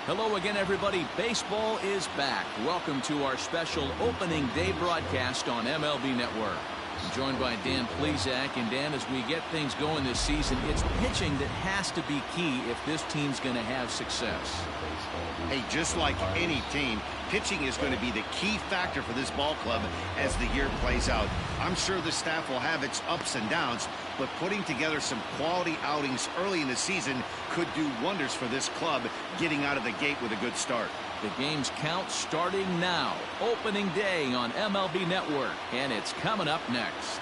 Hello again, everybody. Baseball is back. Welcome to our special opening day broadcast on MLB Network. I'm joined by Dan Plesac. And Dan, as we get things going this season, it's pitching that has to be key if this team's going to have success. Hey, just like any team, pitching is going to be the key factor for this ball club as the year plays out. I'm sure the staff will have its ups and downs, but putting together some quality outings early in the season could do wonders for this club getting out of the gate with a good start. The game's count starting now. Opening day on MLB Network, and it's coming up next.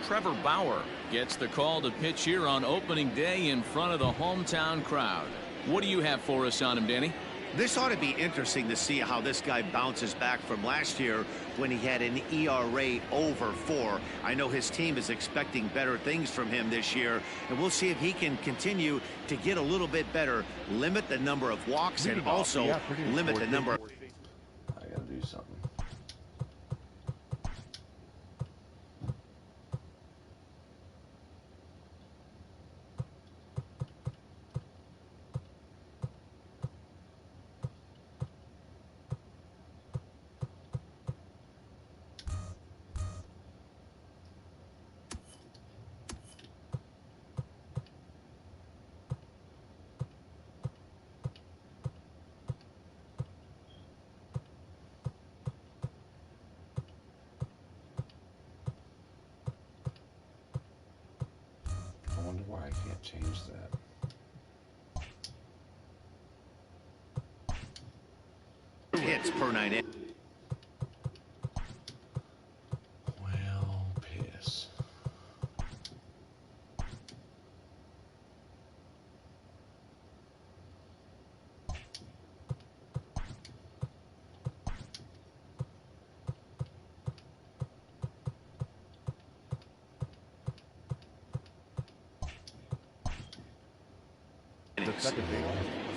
Trevor Bauer gets the call to pitch here on opening day in front of the hometown crowd. What do you have for us on him, Danny? This ought to be interesting to see how this guy bounces back from last year when he had an ERA over 4. I know his team is expecting better things from him this year, and we'll see if he can continue to get a little bit better, limit the number of walks, and also limit the number. I gotta do something. I wonder why I can't change that. Hits per 9. Well, piss.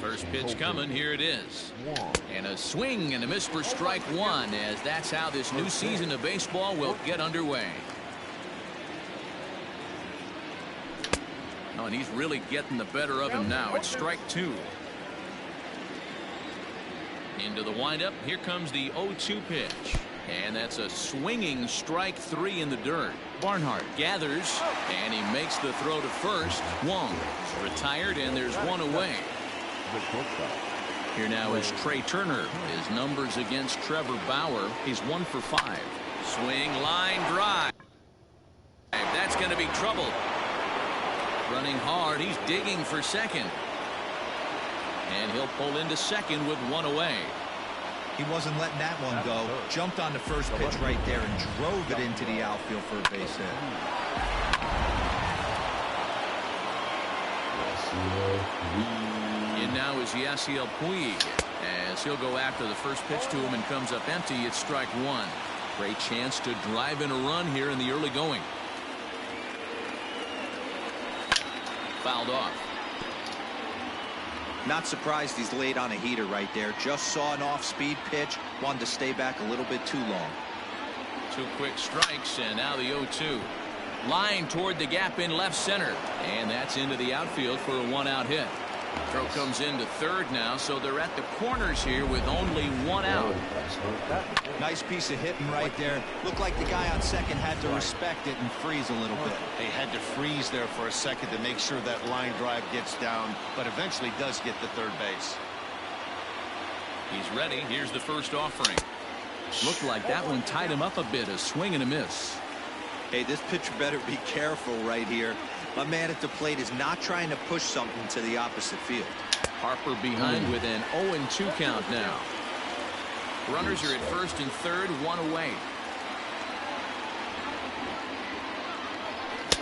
First pitch coming. Here it is. And a swing and a miss for strike one, as that's how this new season of baseball will get underway. Oh, and he's really getting the better of him now. It's strike two. Into the windup. Here comes the 0-2 pitch. And that's a swinging strike three in the dirt. Barnhart gathers, and he makes the throw to first. Wong is retired, and there's one away. Here now is Trey Turner. His numbers against Trevor Bauer. He's 1 for 5. Swing, line drive. That's going to be trouble. Running hard. He's digging for second. And he'll pull into second with one away. He wasn't letting that one go. Jumped on the first pitch right there and drove it into the outfield for a base hit. And now is Yasiel Puig, as he'll go after the first pitch to him and comes up empty. It's strike one. Great chance to drive in a run here in the early going. Fouled off. Not surprised he's laid on a heater right there. Just saw an off-speed pitch. Wanted to stay back a little bit too long. 2 quick strikes, and now the 0-2. Line toward the gap in left center. And that's into the outfield for a one-out hit. Throw comes into third now, so they're at the corners here with only one out. Nice piece of hitting right there. Looked like the guy on second had to respect it and freeze a little bit. They had to freeze there for a second to make sure that line drive gets down, but eventually does get to third base. He's ready. Here's the first offering. Looked like that one tied him up a bit. A swing and a miss. Hey, this pitcher better be careful right here. My man at the plate is not trying to push something to the opposite field. Harper behind with an 0-2 count now. Runners are at first and third, one away.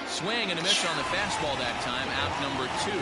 Swing and a miss on the fastball that time. Out number 2.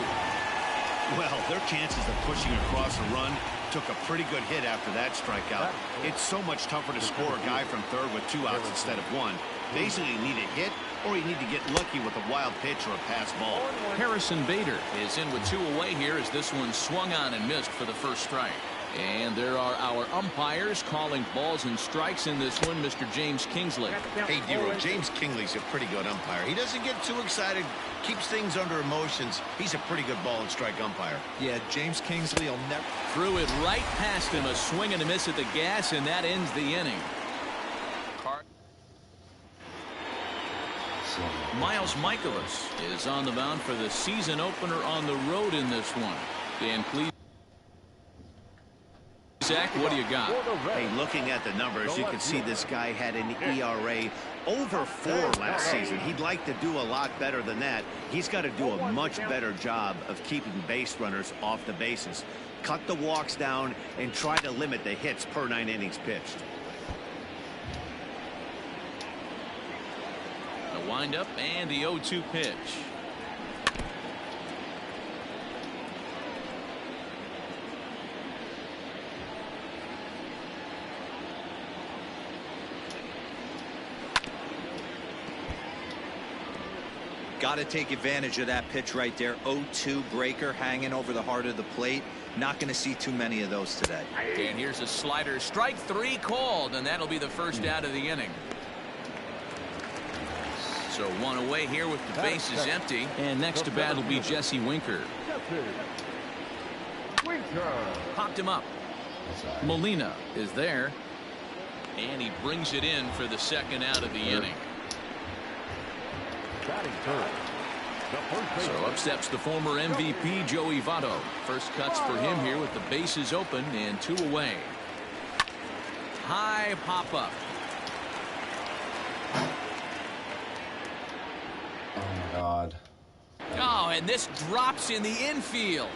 Well, their chances of pushing across a run took a pretty good hit after that strikeout. It's so much tougher to score a guy from third with 2 outs instead of 1. Basically, you need a hit, or you need to get lucky with a wild pitch or a pass ball. Harrison Bader is in with 2 away here as this one swung on and missed for the first strike. And there are our umpires calling balls and strikes in this one, Mr. James Kingsley. Hey, Dero, James Kingley's a pretty good umpire. He doesn't get too excited, keeps things under emotions. He's a pretty good ball and strike umpire. Yeah, James Kingsley will never... Threw it right past him, a swing and a miss at the gas, and that ends the inning. Miles Michaelis is on the mound for the season opener on the road in this one. Dan Cleveland. Zach, what do you got? Hey, looking at the numbers, you can see this guy had an ERA over 4 last season. He'd like to do a lot better than that. He's got to do a much better job of keeping base runners off the bases. Cut the walks down and try to limit the hits per 9 innings pitched. The windup and the 0-2 pitch. Got to take advantage of that pitch right there. 0-2 breaker hanging over the heart of the plate. Not going to see too many of those today. And here's a slider. Strike 3 called, and that'll be the first out of the inning. So 1 away here with the bases empty. And next to bat will be Jesse Winker. Popped him up. Molina is there. And he brings it in for the second out of the inning. So up steps the former MVP Joey Votto. First cuts for him here with the bases open and 2 away. High pop up. Oh my God. Oh, and this drops in the infield.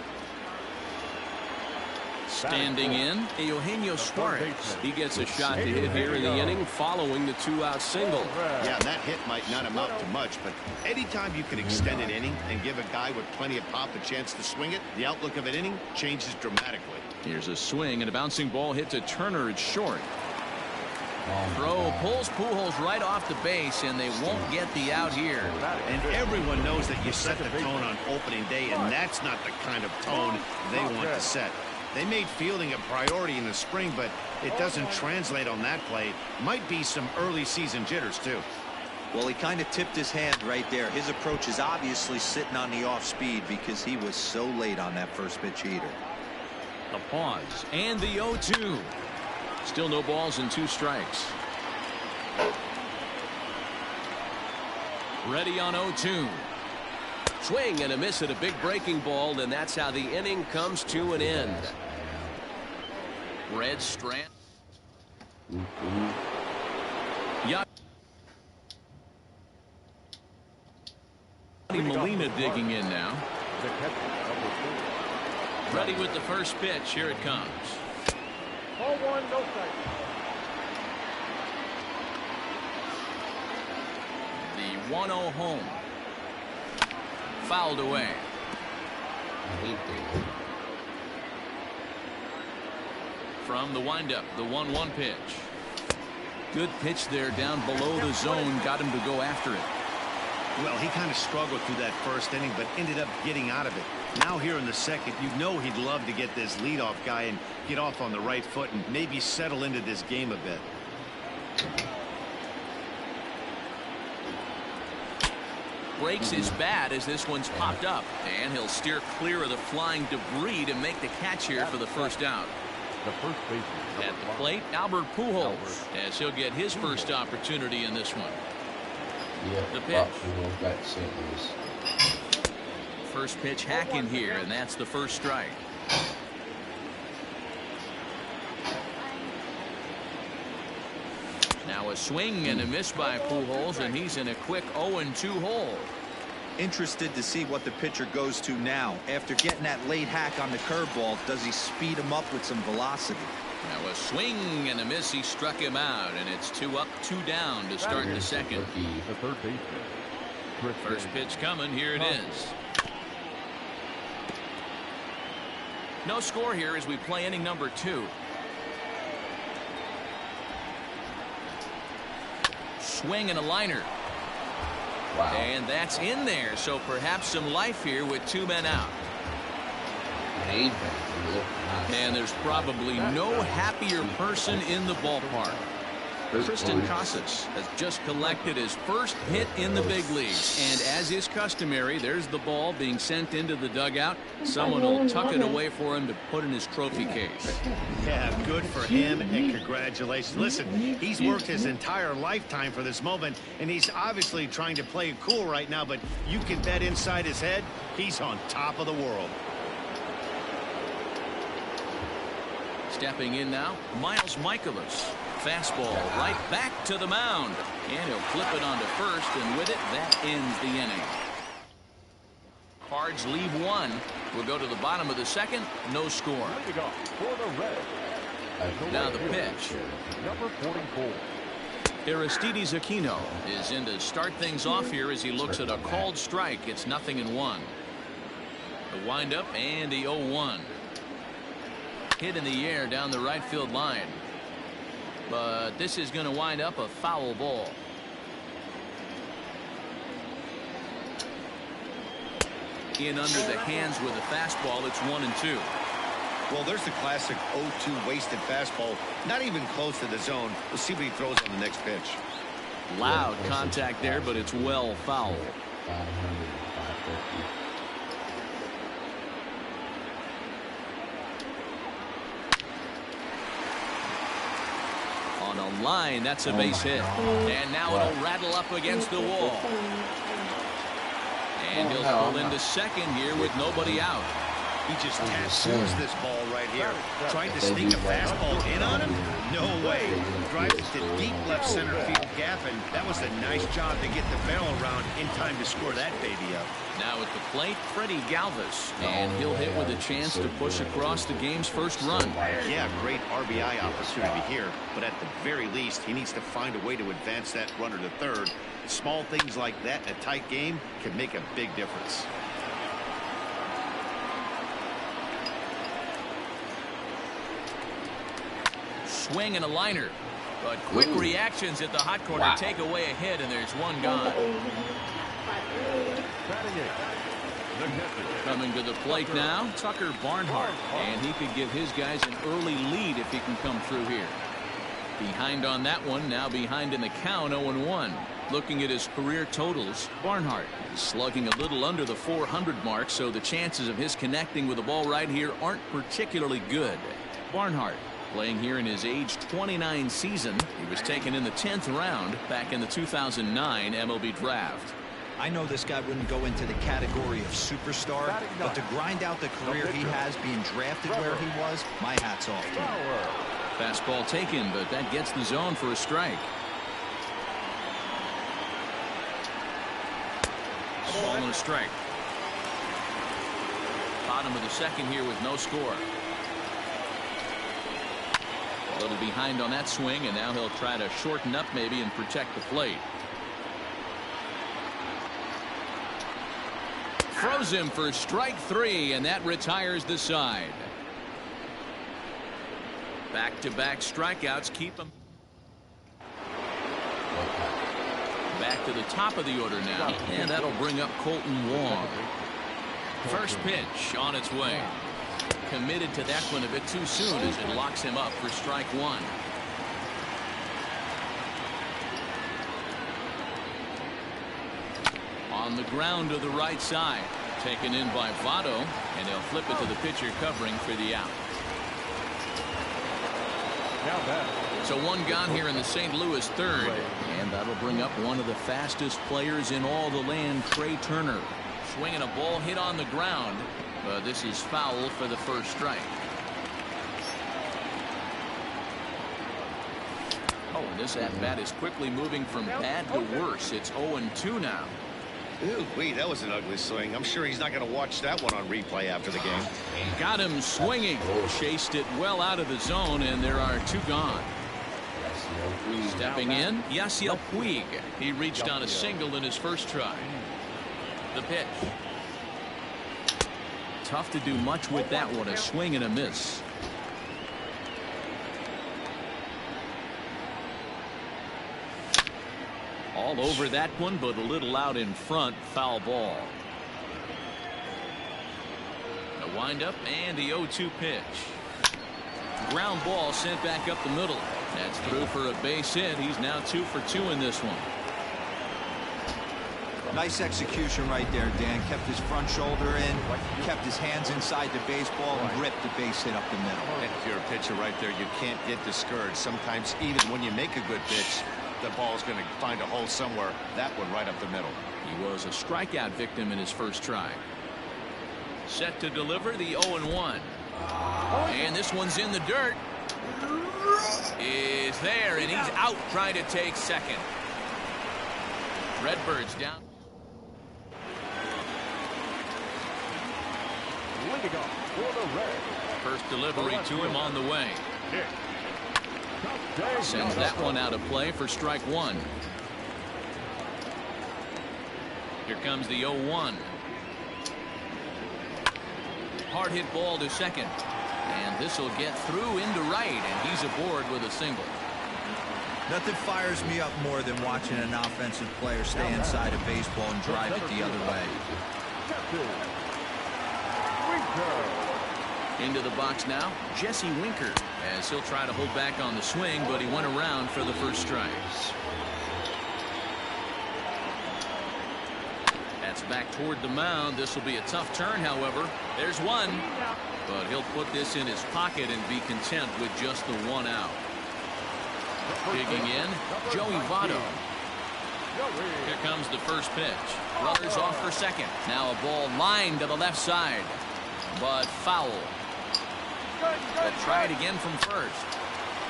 Standing in, Eugenio Suarez. He gets a shot to hit here in the inning following the 2-out single. Yeah, that hit might not amount to much, but anytime you can extend an inning and give a guy with plenty of pop a chance to swing it, the outlook of an inning changes dramatically. Here's a swing and a bouncing ball hit to Turner. It's short. Throw pulls Pujols right off the base, and they won't get the out here. And everyone knows that you set the tone on opening day, and that's not the kind of tone they want to set. They made fielding a priority in the spring, but it doesn't translate on that play. Might be some early season jitters, too. Well, he kind of tipped his hand right there. His approach is obviously sitting on the off speed because he was so late on that first pitch heater. The pause and the 0-2. Still no balls and 2 strikes. Ready on 0-2. Swing and a miss at a big breaking ball, and that's how the inning comes to an end. Red Strand. Molina digging in now. Ready with the first pitch. Here it comes. 0-1, no strike. The 1-0 home. Fouled away. From the windup, the 1-1 pitch. Good pitch there down below the zone. Got him to go after it. Well, he kind of struggled through that first inning, but ended up getting out of it. Now here in the second, you know he'd love to get this leadoff guy and get off on the right foot and maybe settle into this game a bit. Breaks his bat as this one's popped up, and he'll steer clear of the flying debris to make the catch here for the first out. At the plate, Albert Pujols, as he'll get his first opportunity in this one. The pitch. First pitch hacking here, and that's the first strike. Now a swing and a miss by Pujols, and he's in a quick 0-2 hole. Interested to see what the pitcher goes to now. After getting that late hack on the curveball, does he speed him up with some velocity? Now a swing and a miss. He struck him out, and it's 2 up, 2 down to start the second. First pitch coming. Here it is. No score here as we play inning number 2. Swing and a liner. Wow. And that's in there, so perhaps some life here with 2 men out. And there's probably no happier person in the ballpark. Tristan Casas has just collected his first hit in the big leagues. And as is customary, there's the ball being sent into the dugout. Someone will tuck it away for him to put in his trophy case. Yeah, good for him, and congratulations. Listen, he's worked his entire lifetime for this moment, and he's obviously trying to play it cool right now, but you can bet inside his head, he's on top of the world. Stepping in now, Miles Michaelis. Fastball right back to the mound. And he'll flip it onto first, and with it, that ends the inning. Cards leave 1. We'll go to the bottom of the second. No score. Leading off for the Reds. Now the pitch. Number 44. Aristides Aquino is in to start things off here as he looks at a called strike. It's 0-1. The windup and the 0-1. Hit in the air down the right field line. But this is going to wind up a foul ball. In under the hands with a fastball. It's 1-2. Well, there's the classic 0-2 wasted fastball. Not even close to the zone. We'll see what he throws on the next pitch. Loud contact there, but it's well fouled. 500, 550. On a line, that's a base hit. And now it'll rattle up against the wall. And he'll pull into second here with nobody out. He just tattoos this ball right here. Tried to sneak a fastball in on him? No way. Drives it to deep left center field gap, and that was a nice job to get the barrel around in time to score that baby up. Now at the plate, Freddie Galvis. And he'll hit with a chance to push across the game's first run. Yeah, great RBI opportunity here, but at the very least, he needs to find a way to advance that runner to third. Small things like that in a tight game can make a big difference. Swing and a liner. But quick reactions at the hot corner take away a hit, and there's one gone. Coming to the plate now, Tucker Barnhart. And he could give his guys an early lead if he can come through here. Behind on that one, now behind in the count, 0-1. Looking at his career totals, Barnhart is slugging a little under the 400 mark, so the chances of his connecting with the ball right here aren't particularly good. Barnhart, playing here in his age 29 season. He was taken in the 10th round back in the 2009 MLB draft. I know this guy wouldn't go into the category of superstar, but to grind out the career he has being drafted where he was, my hat's off to him. Fastball taken, but that gets the zone for a strike. Ball and a strike. Bottom of the second here with no score. A little behind on that swing, and now he'll try to shorten up maybe and protect the plate. Throws him for strike 3, and that retires the side. Back-to-back strikeouts keep him. Back to the top of the order now, and that'll bring up Colton Wong. First pitch on its way. Committed to that one a bit too soon as it locks him up for strike 1. On the ground to the right side. Taken in by Votto, and they'll flip it to the pitcher covering for the out. So one gone here in the St. Louis third, and that'll bring up one of the fastest players in all the land, Trey Turner. Swinging a ball hit on the ground, but this is foul for the first strike. Oh, and this at-bat is quickly moving from bad to worse. It's 0-2 now. Ooh, wait, that was an ugly swing. I'm sure he's not going to watch that one on replay after the game. Got him swinging. Chased it well out of the zone, and there are 2 gone. Stepping in, Yasiel Puig. He reached on a single in his first try. The pitch. Tough to do much with that one. A swing and a miss. All over that one, but a little out in front. Foul ball. The windup and the 0-2 pitch. Ground ball sent back up the middle. That's through for a base hit. He's now 2 for 2 in this one. Nice execution right there, Dan. Kept his front shoulder in, kept his hands inside the baseball, and ripped the base hit up the middle. And if you're a pitcher right there, you can't get discouraged. Sometimes even when you make a good pitch, the ball's going to find a hole somewhere. That one right up the middle. He was a strikeout victim in his first try. Set to deliver the 0-1. And this one's in the dirt. Is there, and he's out trying to take second. Redbirds down. Leading off for the Reds. First delivery to him on the way. Sends that one out of play for strike one. Here comes the 0-1. Hard hit ball to second. And this will get through into right, and he's aboard with a single. Nothing fires me up more than watching an offensive player stay inside a baseball and drive it the other way. Into the box now, Jesse Winker, as he'll try to hold back on the swing, but he went around for the first strike. That's back toward the mound. This will be a tough turn, however. There's one, but he'll put this in his pocket and be content with just the one out. Digging in, Joey Votto. Here comes the first pitch. Runners off for second. Now a ball lined to the left side, but foul. They'll try it again from first.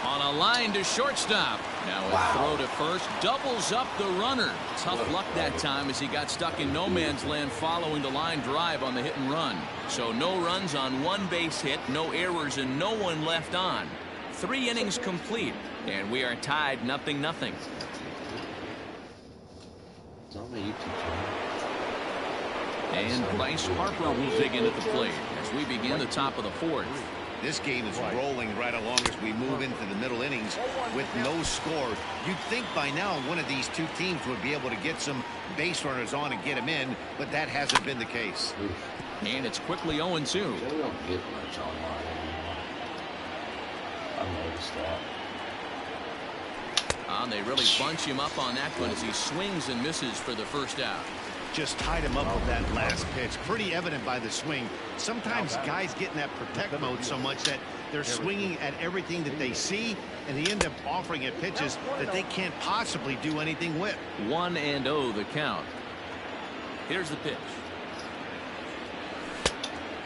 On a line to shortstop. Now a throw to first doubles up the runner. Tough luck that time as he got stuck in no man's land following the line drive on the hit and run. So no runs on one base hit, no errors, and no one left on. 3 innings complete, and we are tied 0-0. It's on my YouTube channel. And Bryce Harper will dig in at the plate as we begin the top of the 4th. This game is rolling right along as we move into the middle innings with no score. You'd think by now one of these two teams would be able to get some base runners on and get them in, but that hasn't been the case. And it's quickly 0-2. They don't get much online anymore. I noticed that. They really bunch him up on that one as he swings and misses for the first out. Just tied him up with that last pitch. Pretty evident by the swing. Sometimes guys get in that protect mode so much that they're swinging at everything that they see, and they end up offering at pitches that they can't possibly do anything with. 1-0 the count. Here's the pitch.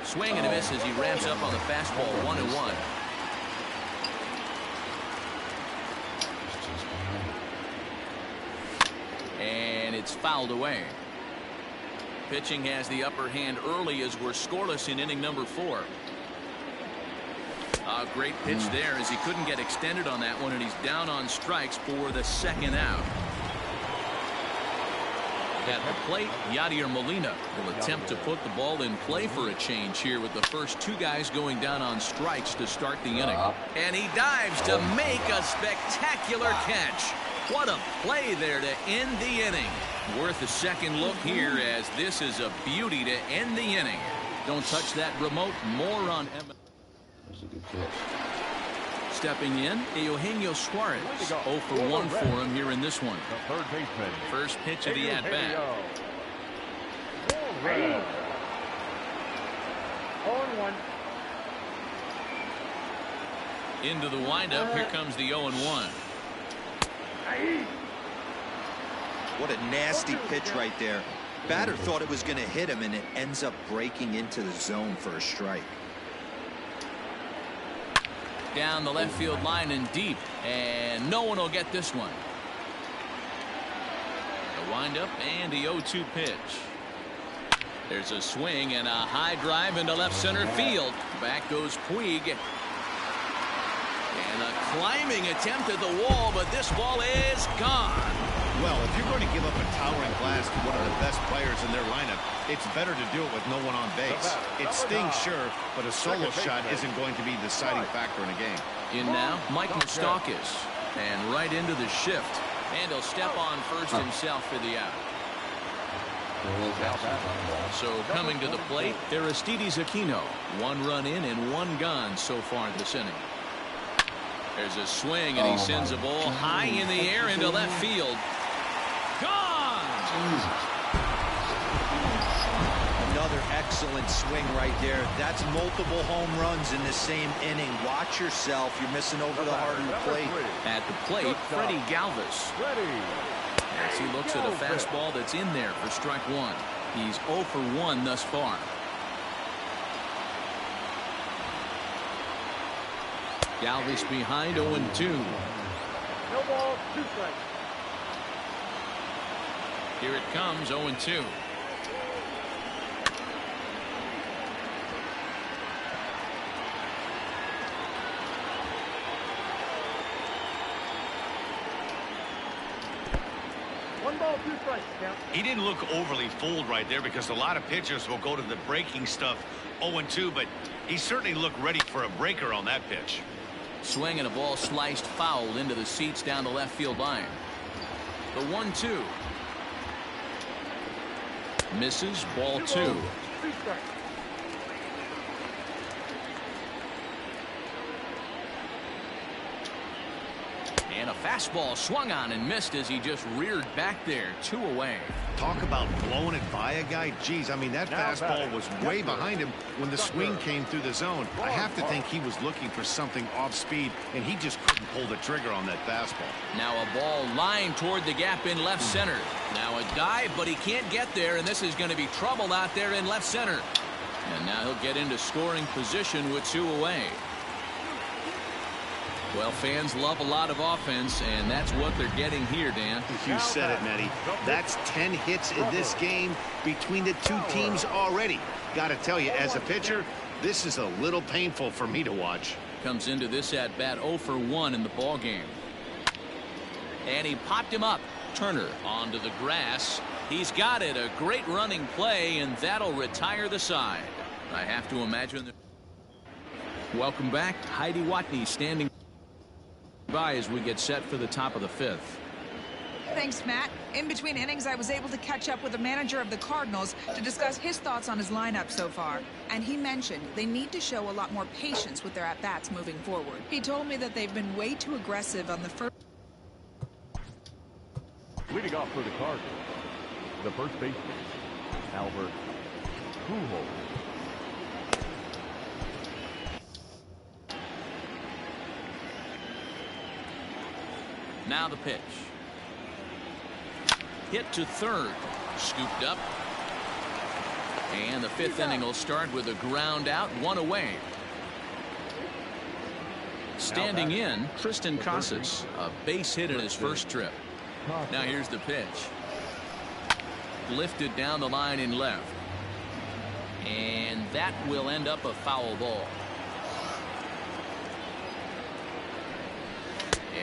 Swing and a miss as he ramps up on the fastball. 1-1. And it's fouled away. Pitching has the upper hand early as we're scoreless in inning number 4. A great pitch there as he couldn't get extended on that one, and he's down on strikes for the second out. At the plate, Yadier Molina will attempt to put the ball in play for a change here with the first 2 guys going down on strikes to start the inning. And he dives to make a spectacular catch. What a play there to end the inning. Worth a second look here as this is a beauty to end the inning. Don't touch that remote. More on Emma. That was a good catch. Stepping in, Eugenio Suarez. 0 for 1 for him here in this one. The third baseman. First pitch of the at-bat. 0-1. Into the windup. Here comes the 0-1. What a nasty pitch right there. Batter thought it was going to hit him, and it ends up breaking into the zone for a strike. Down the left field line and deep, and no one will get this one. The windup and the 0-2 pitch. There's a swing and a high drive into left center field. Back goes Puig. And a climbing attempt at the wall, but this ball is gone. Well, if you're going to give up a towering blast to one of the best players in their lineup, it's better to do it with no one on base. It stings, sure, but a solo shot isn't going to be the deciding factor in a game. In now, Mike Moustakas. And right into the shift. And he'll step on first himself for the out. So coming to the plate, Aristides Aquino. 1 run in and 1 gone so far this inning. There's a swing, and he sends a ball high in the air into left field. Gone! Another excellent swing right there. That's multiple home runs in the same inning. Watch yourself. You're missing over the heart of the plate. At the plate, Freddie Galvis. As he looks at a fastball that's in there for strike 1. He's 0 for 1 thus far. Galvis behind 0-2. No ball, 2 strikes. Here it comes, 0-2. He didn't look overly fooled right there because a lot of pitchers will go to the breaking stuff 0-2, but he certainly looked ready for a breaker on that pitch. Swing and a ball sliced foul into the seats down the left field line. The 1-2. Misses, ball 2. And a fastball swung on and missed as he just reared back there. 2 away. Talk about blowing it by a guy. Geez, I mean, that fastball was way behind him when the swing came through the zone. I have to think he was looking for something off speed, and he just couldn't pull the trigger on that fastball. Now a ball lined toward the gap in left center. Now a dive, but he can't get there, and this is going to be trouble out there in left center. And now he'll get into scoring position with 2 away. Well, fans love a lot of offense, and that's what they're getting here, Dan. You said it, Matty. That's 10 hits in this game between the 2 teams already. Got to tell you, as a pitcher, this is a little painful for me to watch. Comes into this at-bat 0 for 1 in the ball game. And he popped him up. Turner onto the grass. He's got it. A great running play, and that'll retire the side. I have to imagine that. Welcome back. Heidi Watney standing by as we get set for the top of the 5th. Thanks, Matt. In between innings, I was able to catch up with the manager of the Cardinals to discuss his thoughts on his lineup so far. And he mentioned they need to show a lot more patience with their at-bats moving forward. He told me that they've been way too aggressive on the first. Leading off for the Cardinals, the first baseman, Albert Pujols. Now the pitch. Hit to third. Scooped up. And the 5th inning will start with a ground out, 1 away. Standing in, Tristan Casas. A base hit in his first trip. Now here's the pitch. Lifted down the line in left. And that will end up a foul ball.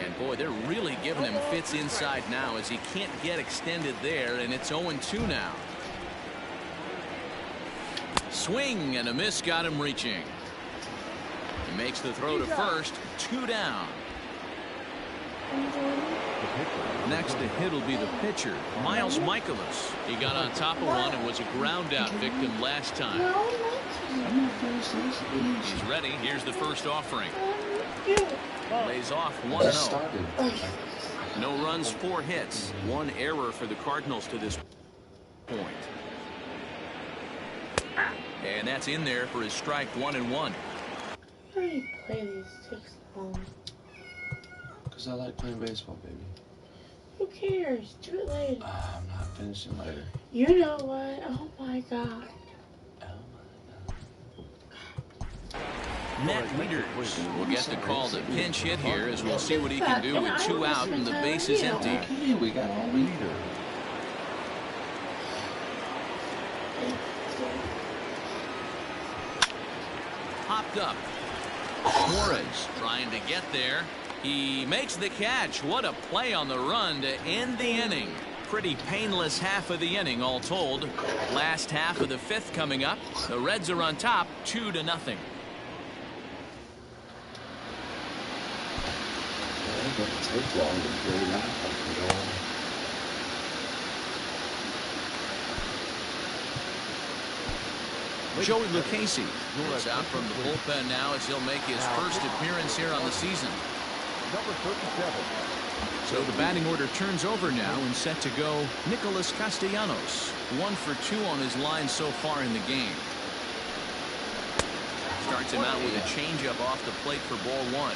And boy, they're really giving him fits inside now as he can't get extended there, and it's 0-2 now. Swing and a miss got him reaching. He makes the throw to first. 2 down. Next to hit will be the pitcher, Miles Michaelis. He got on top of one and was a ground out victim last time. He's ready. Here's the first offering. Lays off 1-0. No runs, 4 hits. 1 error for the Cardinals to this point. And that's in there for his strike 1-1. Why do you play these 6 long? Because I like playing baseball, baby. Who cares? Do it later. I'm not finishing later. You know what? Oh my God. Matt Wieters will get the call to pinch hit here as we'll see what he can do with 2 out and the base is empty. Okay, we got a leader. Popped up. Suarez trying to get there. He makes the catch. What a play on the run to end the inning. Pretty painless half of the inning all told. Last half of the fifth coming up. The Reds are on top 2-0. It doesn't take long to play that, you know. Joey Lucchesi is out from the bullpen now as he'll make his first appearance here on the season. Number 37. So the batting order turns over now and set to go Nicholas Castellanos. 1 for 2 on his line so far in the game. Starts him out with a changeup off the plate for ball 1.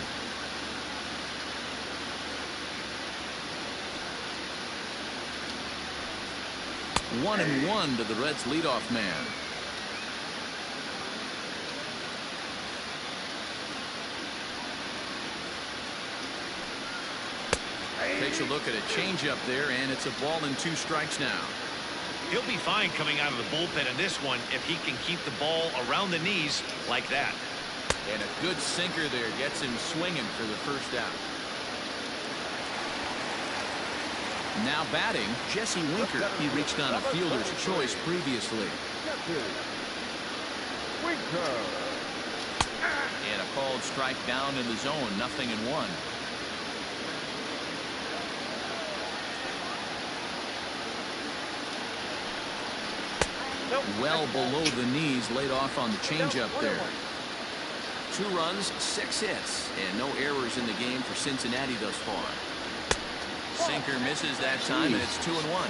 1-1 to the Reds leadoff man. Takes a look at a changeup there, and it's a ball and 2 strikes now. He'll be fine coming out of the bullpen in this one if he can keep the ball around the knees like that. And a good sinker there gets him swinging for the first out. Now batting, Jesse Winker. He reached on a fielder's choice previously. Winker. And a called strike down in the zone, 0-1. Well below the knees, laid off on the changeup there. 2 runs, 6 hits, and no errors in the game for Cincinnati thus far. Sinker misses that time, and it's 2-1.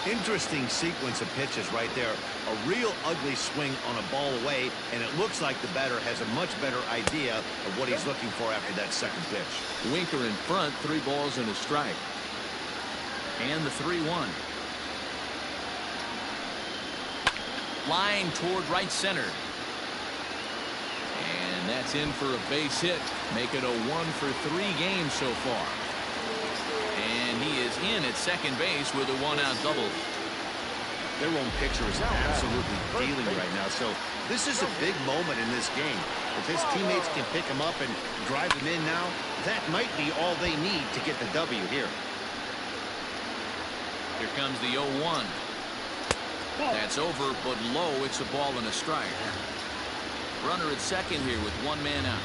Interesting sequence of pitches right there. A real ugly swing on a ball away, and it looks like the batter has a much better idea of what he's looking for after that second pitch. Winker in front, 3 balls and a strike. And the 3-1. Line toward right center. And that's in for a base hit. Make it a 1 for 3 game so far. And he is in at second base with a 1-out double. Their own pitcher is absolutely dealing right now, so this is a big moment in this game. If his teammates can pick him up and drive him in now, that might be all they need to get the W here. Here comes the 0-1. That's over, but low. It's a ball and a strike. Runner at second here with 1 man out.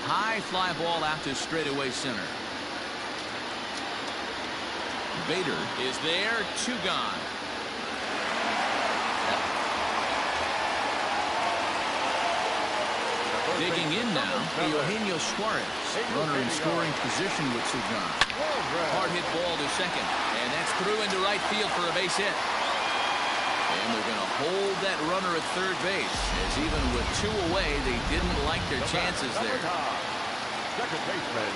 High fly ball out to straightaway center. Bader is there, 2 gone. Digging in now, Eugenio Suarez. Runner in scoring position with 2 gone. Hard hit ball to second, and that's through into right field for a base hit. And they're going to hold that runner at third base, as even with 2 away, they didn't like their chances there. Second baseman.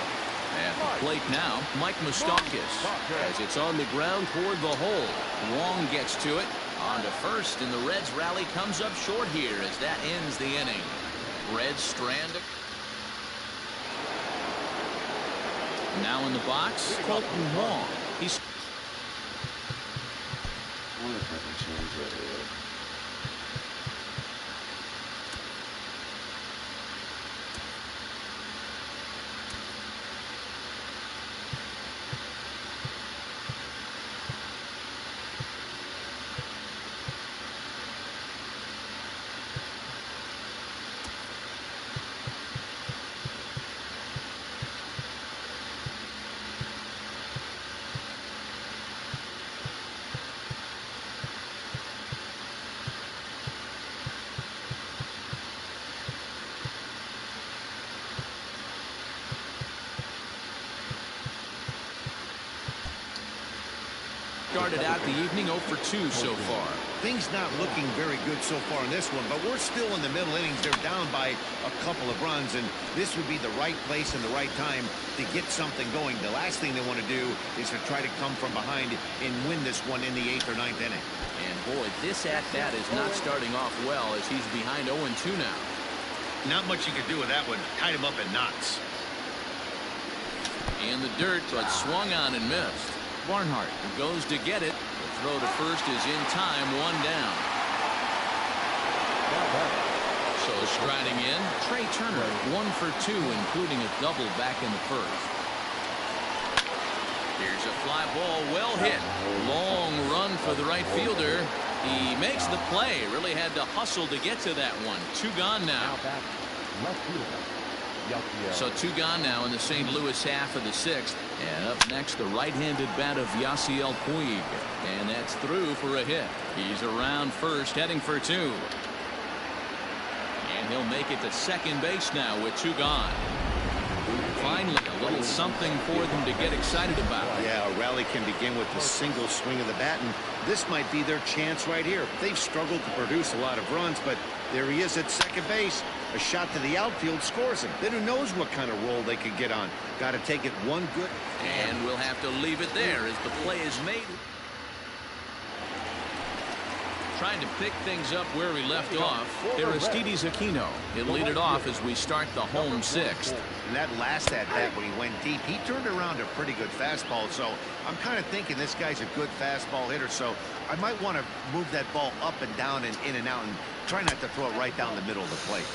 At the plate now, Mike Moustakas, as it's on the ground toward the hole. Wong gets to it, on to first, and the Reds rally comes up short here as that ends the inning. Reds stranded. Now in the box, Colton Wong. He's I wonder if I can change that here. started out the evening 0 for 2 so far. Things not looking very good so far in this one, but we're still in the middle innings. They're down by a couple of runs, and this would be the right place and the right time to get something going. The last thing they want to do is to try to come from behind and win this one in the 8th or 9th inning. And boy, this at-bat is not starting off well as he's behind 0-2 now. Not much you can do with that one. Tied him up in knots. In the dirt, but swung on and missed. Barnhart goes to get it. The throw to first is in time, 1 down. So striding in, Trey Turner, 1 for 2, including a double back in the first. Here's a fly ball, well hit. Long run for the right fielder. He makes the play. Really had to hustle to get to that one. 2 gone now. So 2 gone now in the St. Louis half of the 6th. And up next, the right-handed bat of Yasiel Puig. And that's through for a hit. He's around first, heading for 2. And he'll make it to second base now with 2 gone. Finally, a little something for them to get excited about. Yeah, a rally can begin with a single swing of the bat, and this might be their chance right here. They've struggled to produce a lot of runs, but there he is at second base. A shot to the outfield scores him. Then who knows what kind of roll they could get on. Got to take it one good. And we'll have to leave it there as the play is made. Trying to pick things up where we left off. Aristides Aquino. He'll lead it off as we start the home 6th. And that last at-bat when he went deep, he turned around a pretty good fastball. So I'm kind of thinking this guy's a good fastball hitter. So I might want to move that ball up and down and in and out and try not to throw it right down the middle of the plate.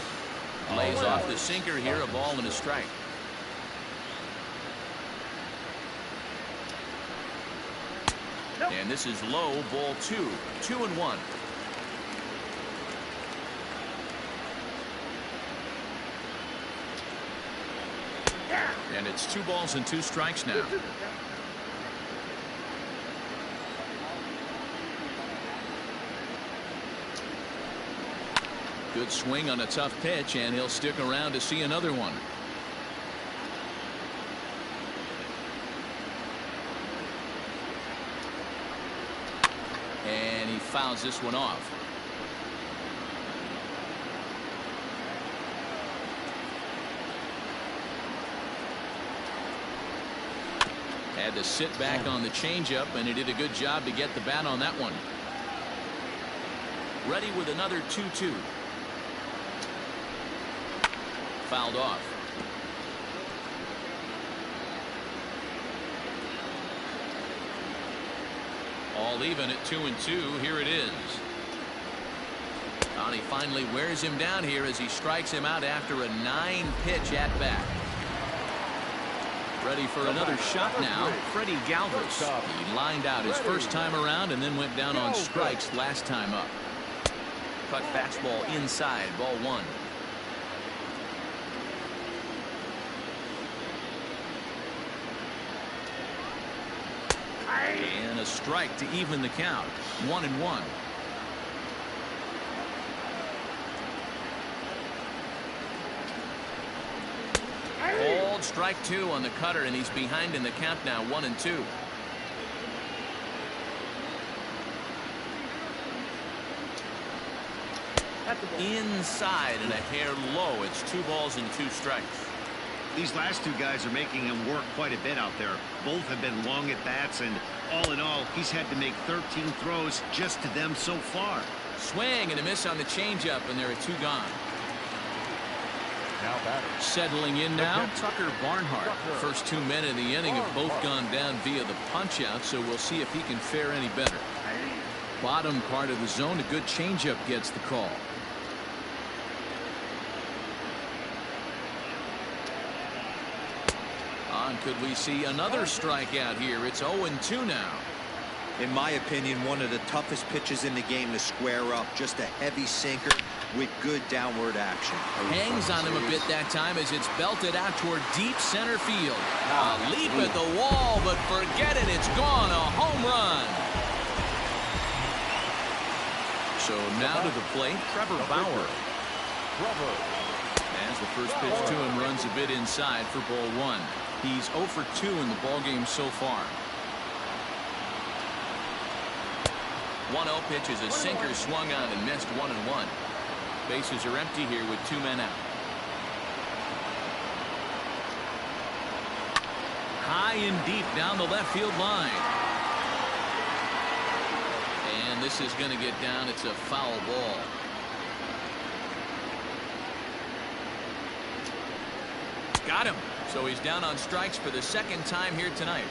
Lays off the sinker here, a ball and a strike. And this is low, ball 2. 2-1. And it's 2 balls and 2 strikes now. Good swing on a tough pitch, and he'll stick around to see another one. And he fouls this one off. Had to sit back on the changeup, and he did a good job to get the bat on that one. Ready with another 2-2. Fouled off. All even at 2-2. Here it is. And he finally wears him down here as he strikes him out after a 9-pitch at bat. Ready for another shot now. Freddie Galvis. He lined out his first time around and then went down on strikes last time up. Cut fastball inside, ball 1. And a strike to even the count. 1-1. Called strike 2 on the cutter, and he's behind in the count now. 1-2. Inside and a hair low. It's 2 balls and 2 strikes. These last 2 guys are making him work quite a bit out there. Both have been long at bats, and all in all, he's had to make 13 throws just to them so far. Swing and a miss on the changeup, and there are 2 gone. Now batter. Settling in now, Tucker Barnhart. First 2 men in the inning have both gone down via the punch-out, so we'll see if he can fare any better. Bottom part of the zone, a good changeup gets the call. Could we see another strikeout here? It's 0-2 now. In my opinion, one of the toughest pitches in the game to square up. Just a heavy sinker with good downward action. Hangs on him a bit that time as it's belted out toward deep center field. A leap at the wall, but forget it. It's gone. A home run. So now to the plate, Trevor Bauer. As the first pitch to him runs a bit inside for ball 1. He's 0 for 2 in the ballgame so far. 1-0 pitch is a sinker swung on and missed. 1-1. Bases are empty here with 2 men out. High and deep down the left field line. And this is going to get down. It's a foul ball. Got him. So he's down on strikes for the 2nd time here tonight.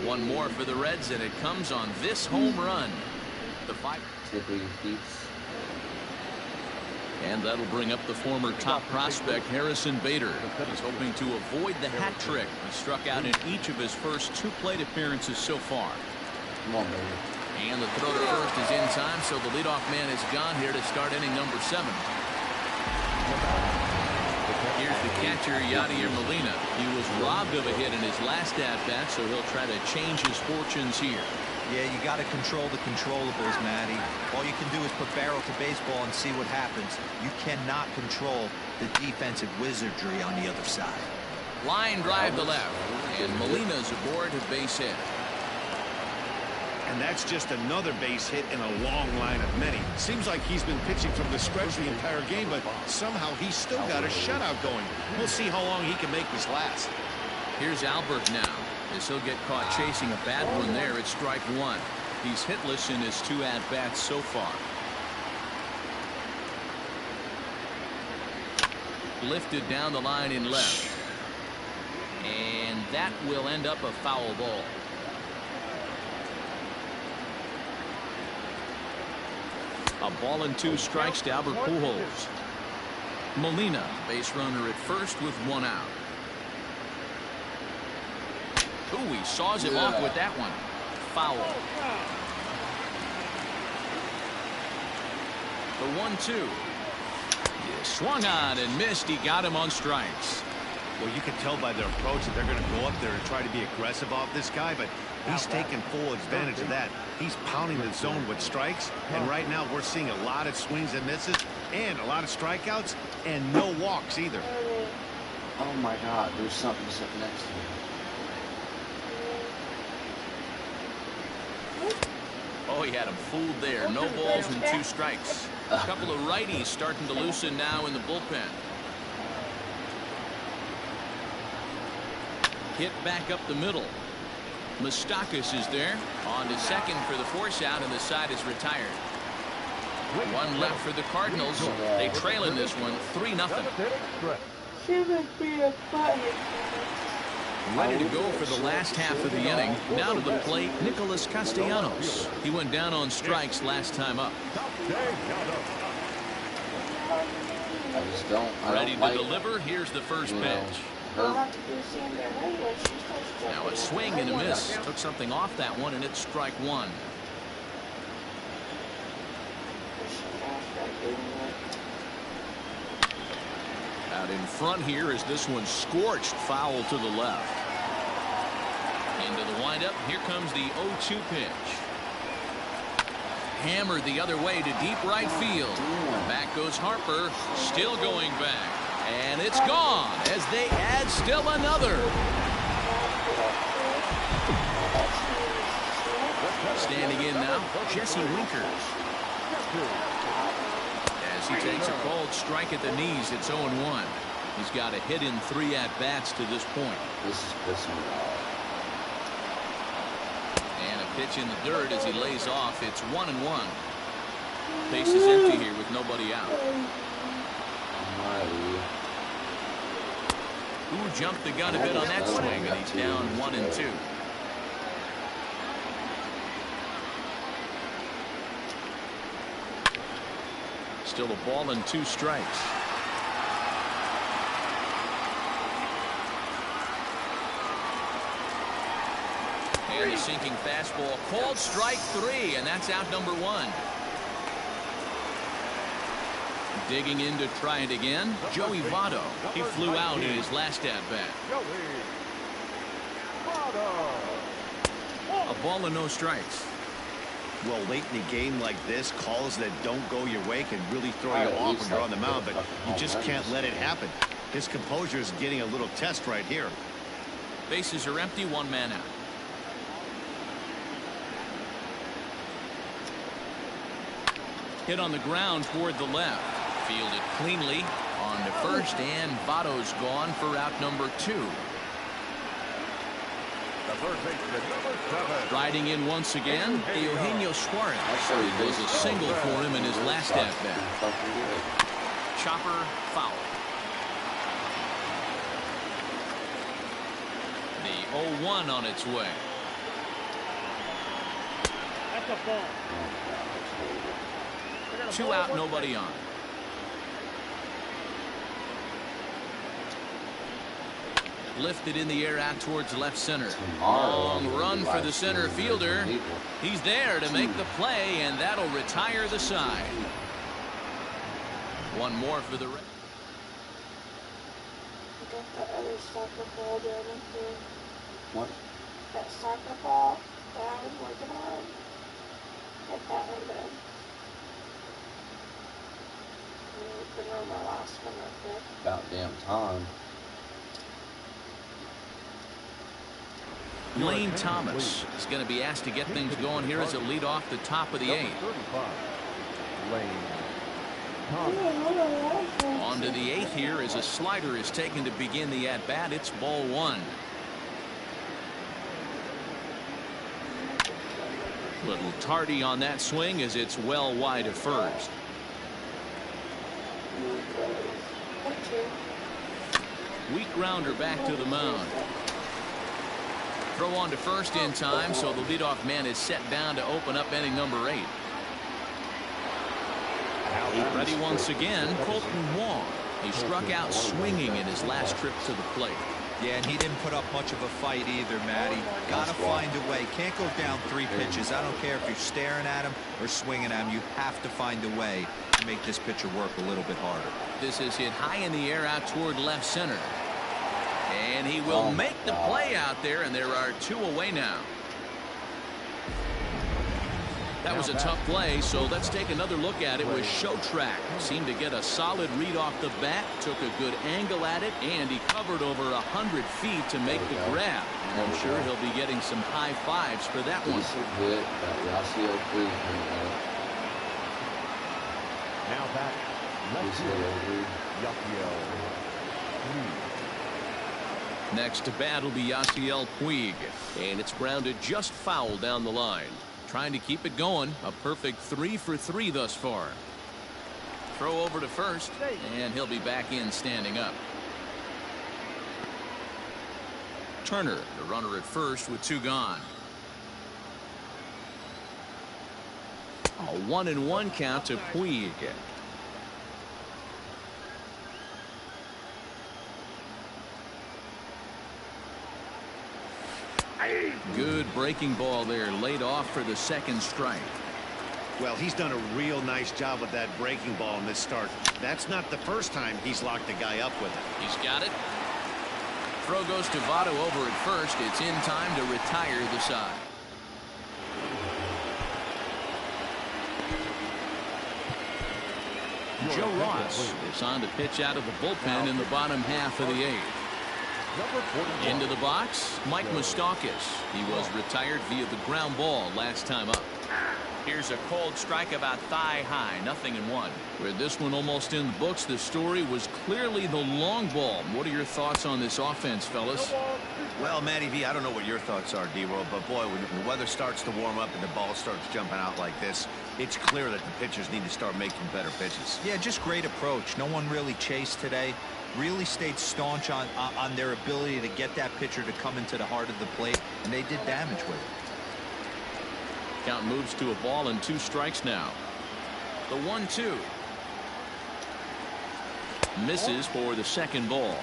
One more for the Reds, and it comes on this home run. The 5. And that'll bring up the former top prospect, Harrison Bader. He's hoping to avoid the hat trick. He struck out in each of his first 2 plate appearances so far. Come on, baby. And the throw to first is in time, so the leadoff man is gone here to start inning number 7. Here's the catcher, Yadier Molina. He was robbed of a hit in his last at-bat, so he'll try to change his fortunes here. Yeah, you got to control the controllables, Matty. All you can do is put barrel to baseball and see what happens. You cannot control the defensive wizardry on the other side. Line drive to left, and Molina's aboard at base hit. And that's just another base hit in a long line of many. Seems like he's been pitching from the stretch the entire game, but somehow he's still got a shutout going. We'll see how long he can make this last. Here's Albert now, as he'll get caught chasing a bad one there at strike 1. He's hitless in his 2 at-bats so far. Lifted down the line in left. And that will end up a foul ball. A ball and 2 strikes to Albert Pujols. Molina, base runner at first with 1 out. Ooh, he saws him off with that one. Foul. The 1-2. He swung on and missed. He got him on strikes. Well, you can tell by their approach that they're going to go up there and try to be aggressive off this guy, but he's taking full advantage of that. He's pounding the zone with strikes, and right now we're seeing a lot of swings and misses and a lot of strikeouts and no walks either. Oh my God, there's something sitting next to me. Oh, he had him fooled there. No balls and 2 strikes. A couple of righties starting to loosen now in the bullpen. Hit back up the middle. Moustakas is there. On to second for the force out, and the side is retired. 1 left for the Cardinals. They trail in this one 3-0. Ready to go for the last half of the inning. Now to the plate, Nicholas Castellanos. He went down on strikes last time up. I just don't. Ready to deliver. Here's the first pitch. Now a swing and a miss. Took something off that one, and it's strike 1. Out in front here is this one scorched foul to the left. Into the windup. Here comes the 0-2 pitch. Hammered the other way to deep right field. Back goes Harper. Still going back. And it's gone as they add still another. Standing in now, Jesse Winker. As he takes a called strike at the knees, it's 0-1. He's got a hit in 3 at-bats to this point. This is pissing me off. And a pitch in the dirt as he lays off. It's 1-1. Base is empty here with nobody out. Who jumped the gun a bit on that swing, and he's down 1-2. Still a ball and 2 strikes. And a sinking fastball. Called strike 3, and that's out number 1. Digging in to try it again, Joey Votto. He flew out in his last at-bat. A ball and no strikes. Well, late in a game like this, calls that don't go your way can really throw you off when you're on the mound, but you just can't let it happen. His composure is getting a little test right here. Bases are empty, 1 man out. Hit on the ground toward the left. Fielded cleanly on to first, and Votto's gone for out number 2. Riding in once again, Eugenio Suarez. It was a single for him in his last at-bat. Chopper foul. The 0-1 on its way. That's a ball. 2 out, nobody on. Lifted in the air out towards left center. Tomorrow, Long run for the center fielder. People. He's there to make the play, and that'll retire the side. One more for the... I got that other soccer ball down up there. What? That soccer ball that I was working on. Get that one done. I'm putting on my last one up there. About damn time. Lane Thomas is going to be asked to get things going here as a lead off the top of the eighth. 35. Lane Thomas. On to the eighth here as a slider is taken to begin the at-bat. It's ball one. Little tardy on that swing as it's well wide of first. Weak grounder back to the mound. Throw on to first in time, so the leadoff man is set down to open up inning number 8. Ready once again, Colton Wong. He struck out swinging in his last trip to the plate. Yeah, and he didn't put up much of a fight either, Matty. Gotta find a way. Can't go down 3 pitches. I don't care if you're staring at him or swinging at him. You have to find a way to make this pitcher work a little bit harder. This is hit high in the air out toward left center. And he will make the play out there, and there are 2 away now. That was a tough play, so let's take another look at it with Show Track. Seemed to get a solid read off the bat, took a good angle at it, and he covered over 100 feet to make the grab. I'm sure he'll be getting some high fives for that one. Now back. Left field. Yasiel. Next to bat will be Yasiel Puig, and it's grounded just foul down the line. Trying to keep it going. A perfect 3 for 3 thus far. Throw over to first, and he'll be back in standing up. Turner, the runner at first with 2 gone. A 1-1 count to Puig. Good breaking ball there, laid off for the second strike. Well, he's done a real nice job with that breaking ball in this start. That's not the first time he's locked a guy up with it. He's got it. Throw goes to Votto over at first. It's in time to retire the side. Joe Ross is on to pitch out of the bullpen in the bottom half of the 8th. Into the box, Mike Moustakas. He was retired via the ground ball last time up. Here's a cold strike about thigh high, 0-1. With this one almost in the books, the story was clearly the long ball. What are your thoughts on this offense, fellas? Well, Matty V, I don't know what your thoughts are, D-Roll, but boy, when the weather starts to warm up and the ball starts jumping out like this, it's clear that the pitchers need to start making better pitches. Yeah, just great approach. No one really chased today. Really stayed staunch on their ability to get that pitcher to come into the heart of the plate, and they did damage with it. Count moves to a ball and 2 strikes now. The 1-2. Misses for the second ball.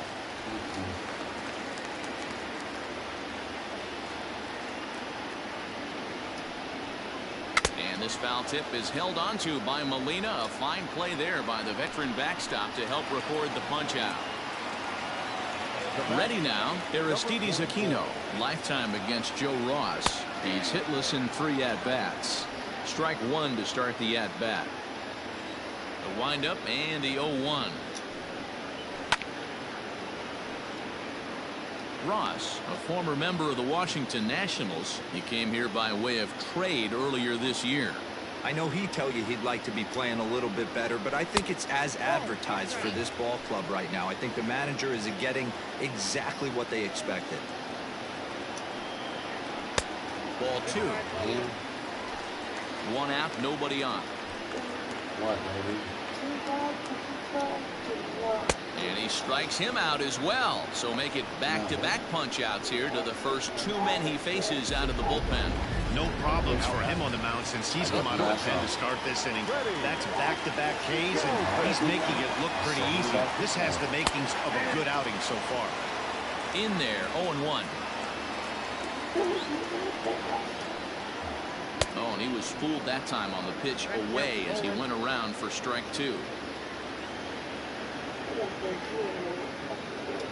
And this foul tip is held onto by Molina. A fine play there by the veteran backstop to help record the punch out. Ready now, Aristides Aquino. Lifetime against Joe Ross. He's hitless in 3 at-bats. Strike 1 to start the at-bat. The windup and the 0-1. Ross, a former member of the Washington Nationals. He came here by way of trade earlier this year. I know he'd tell you he'd like to be playing a little bit better, but I think it's as advertised for this ball club right now. I think the manager is getting exactly what they expected. Ball 2. 1 out, nobody on. What, baby? And he strikes him out as well. So make it back-to-back punch-outs here to the first 2 men he faces out of the bullpen. No problems for him on the mound since he's come out of the pen to start this inning. That's back-to-back Ks, and he's making it look pretty easy. This has the makings of a good outing so far. In there, 0-1. Oh, and he was fooled that time on the pitch away as he went around for strike 2.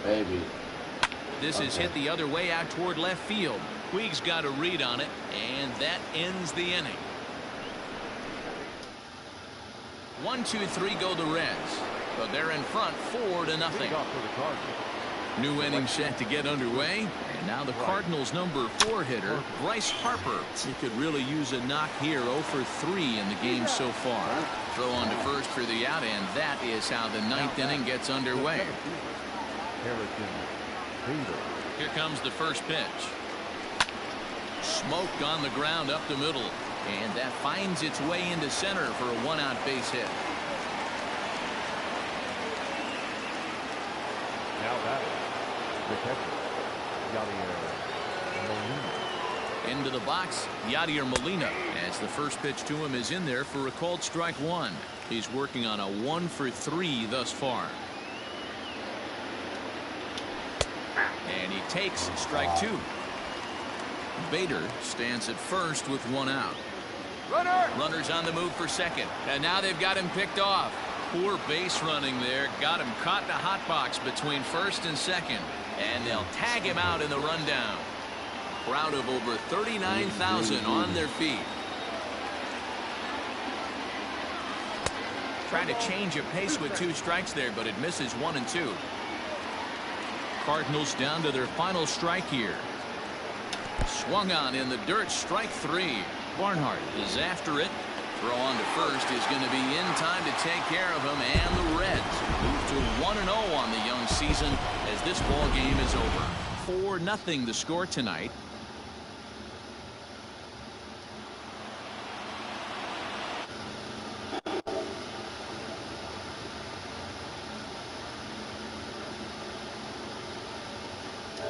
Baby. This is hit the other way out toward left field. Puig's got a read on it, and that ends the inning. 1-2-3 go the Reds, but they're in front 4-0. New inning set to get underway, and now the Cardinals' number 4 hitter, Bryce Harper. He could really use a knock here. 0 for 3 in the game so far. Throw on to first for the out, and that is how the 9th inning gets underway. Here comes the first pitch. Smoke on the ground up the middle, and that finds its way into center for a 1-out base hit. Now that the catcher, Yadier Molina. Into the box, Yadier Molina, as the first pitch to him is in there for a called strike 1. He's working on a 1 for 3 thus far. And he takes strike 2. Bader stands at first with 1 out. Runners on the move for second, and now they've got him picked off. Poor base running there, got him caught in a hot box between first and second, and they'll tag him out in the rundown. Crowd of over 39,000 on their feet. Trying to change a pace with 2 strikes there, but it misses 1 and 2. Cardinals down to their final strike here. Swung on in the dirt, strike 3. Barnhart is after it. Throw on to first is going to be in time to take care of him, and the Reds move to 1-0 on the young season as this ball game is over. 4-0 the score tonight.